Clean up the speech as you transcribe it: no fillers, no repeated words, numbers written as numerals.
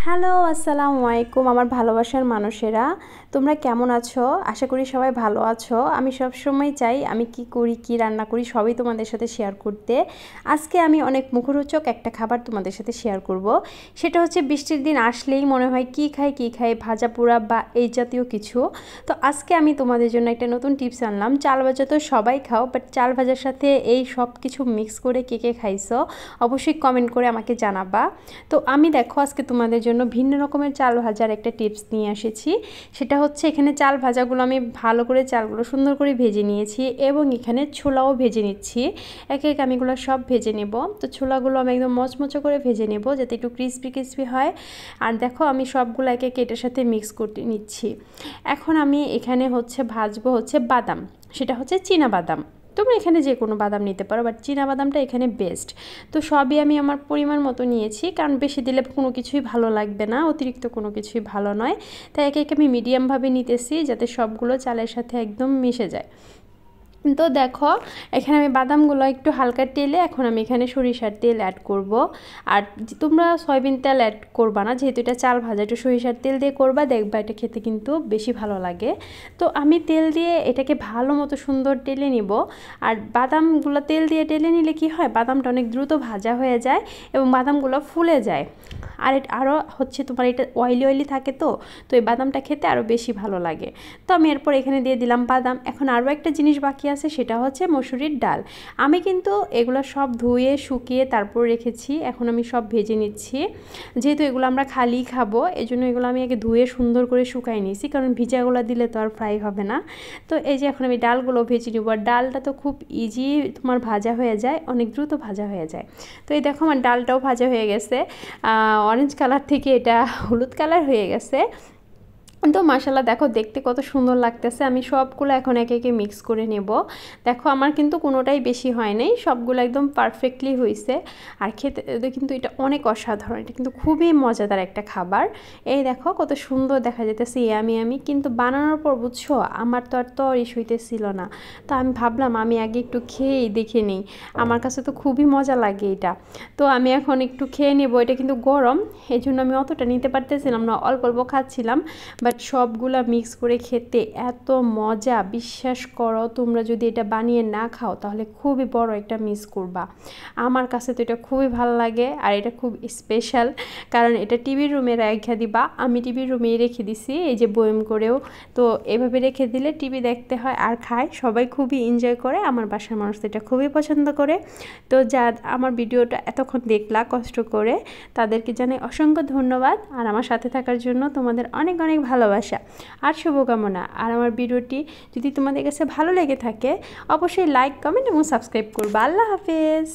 Hello আসসালামু আলাইকুম আমার ভালোবাসার মানুষেরা, তোমরা কেমন আছো? আশা করি সবাই ভালো আছো। আমি সব সময় চাই আমি কি করি, কি রান্না করি সবই তোমাদের সাথে শেয়ার করতে। আজকে আমি অনেক মুখরোচক একটা খাবার তোমাদের সাথে শেয়ার করব। সেটা হচ্ছে বৃষ্টির দিন আসলেই মনে হয় কি খাই ভাজা পোড়া বা এই জাতীয় কিছু। তো আজকে আমি তোমাদের জন্য একটা নতুন টিপস আনলাম। চাল ভাজা তো সবাই খাও, বাট চাল ভাজার সাথে এই সব কিছু মিক্স করে কে খাইছো অবশ্যই কমেন্ট করে আমাকে জানাবা। তো আমি দেখো আজকে তোমাদের জন্য ভিন্ন রকমের চাল ভাজার একটা টিপস নিয়ে এসেছি। সেটা হচ্ছে এখানে চাল ভাজাগুলো আমি ভালো করে চালগুলো সুন্দর করে ভেজে নিয়েছি এবং এখানে ছোলাও ভেজে নিচ্ছি। একে আমি এগুলো সব ভেজে নেব। তো ছোলাগুলো আমি একদম মচমচো করে ভেজে নেব যাতে একটু ক্রিস্পি হয়। আর দেখো আমি সবগুলো একে এটার সাথে মিক্স করে নিচ্ছি। এখন আমি এখানে হচ্ছে ভাজবো হচ্ছে বাদাম, সেটা হচ্ছে চীনা বাদাম। তোমরা এখানে যে কোনো বাদাম নিতে পারো, বাট চীনা বাদামটা এখানে বেস্ট। তো সবই আমি আমার পরিমাণ মতো নিয়েছি, কারণ বেশি দিলে কোনো কিছুই ভালো লাগবে না, অতিরিক্ত কোনো কিছুই ভালো নয়। তাই একে আমি মিডিয়ামভাবে নিতেছি যাতে সবগুলো চালের সাথে একদম মিশে যায়। তো দেখো এখানে আমি বাদামগুলো একটু হালকা তেলে, এখন আমি এখানে সরিষার তেল অ্যাড করব। আর তোমরা সয়াবিন তেল অ্যাড করবা না, যেহেতু এটা চাল ভাজা, একটু সরিষার তেল দিয়ে করবা, দেখবা এটা খেতে কিন্তু বেশি ভালো লাগে। তো আমি তেল দিয়ে এটাকে ভালো মতো সুন্দর টেলে নিব। আর বাদামগুলো তেল দিয়ে টেলে নিলে কি হয়, বাদামটা অনেক দ্রুত ভাজা হয়ে যায় এবং বাদামগুলো ফুলে যায়। আর আরও হচ্ছে তোমার এটা অয়েলি থাকে, তো এই বাদামটা খেতে আরও বেশি ভালো লাগে। তো আমি এরপর এখানে দিয়ে দিলাম বাদাম। এখন আরও একটা জিনিস বাকি আছে, সেটা হচ্ছে মসুরির ডাল। আমি কিন্তু এগুলো সব ধুয়ে শুকিয়ে তারপর রেখেছি, এখন আমি সব ভেজে নিচ্ছি। যেহেতু এগুলো আমরা খালি খাবো, এই জন্য এগুলো আমি আগে ধুয়ে সুন্দর করে শুকাই নিয়েছি, কারণ ভিজাগুলো দিলে তো আর ফ্রাই হবে না। তো এই যে এখন আমি ডালগুলো ভেজে নেব। আর ডালটা তো খুব ইজি তোমার ভাজা হয়ে যায়, অনেক দ্রুত ভাজা হয়ে যায়। তো এই দেখো আমার ডালটাও ভাজা হয়ে গেছে, অরেঞ্জ কালার থেকে এটা হলুদ কালার হয়ে গেছে। তো মাশাআল্লাহ দেখো দেখতে কত সুন্দর লাগতেছে। আমি সবগুলো এখন একে মিক্স করে নেব। দেখো আমার কিন্তু কোনোটাই বেশি হয় নাই, সবগুলো একদম পারফেক্টলি হয়েছে। আর খেতে কিন্তু এটা অনেক অসাধারণ, এটা কিন্তু খুবই মজাদার একটা খাবার। এই দেখো কত সুন্দর দেখা যেতেছে, আমি কিন্তু বানানোর পর বুঝছো আমার তো আর তরিস হইতেছিল না। তো আমি ভাবলাম আমি আগে একটু খেয়েই দেখে নিই, আমার কাছে তো খুবই মজা লাগে এটা। তো আমি এখন একটু খেয়ে নেব। এটা কিন্তু গরম, এই জন্য আমি অতটা নিতে পারতেছিলাম না, অল্প অল্প খাচ্ছিলাম। বাট সবগুলা মিক্স করে খেতে এত মজা, বিশ্বাস করো তোমরা যদি এটা বানিয়ে না খাও তাহলে খুবই বড় একটা মিস করবা। আমার কাছে তো এটা খুবই ভালো লাগে, আর এটা খুব স্পেশাল, কারণ এটা টিভির রুমে রেখে দিবা। আমি টিভির রুমেই রেখে দিছি, এই যে বয়ম করেও। তো এভাবে রেখে দিলে টিভি দেখতে হয় আর খায়, সবাই খুবই এনজয় করে। আমার বাসার মানুষ এটা খুবই পছন্দ করে। তো যা আমার ভিডিওটা এতক্ষণ দেখলা কষ্ট করে, তাদেরকে জানাই অসংখ্য ধন্যবাদ। আর আমার সাথে থাকার জন্য তোমাদের অনেক অনেক ভালোবাসা আর শুভকামনা। আর আমার ভিডিওটি যদি তোমাদের কাছে ভালো লেগে থাকে অবশ্যই লাইক, কমেন্ট এবং সাবস্ক্রাইব করবা। আল্লাহ হাফেজ।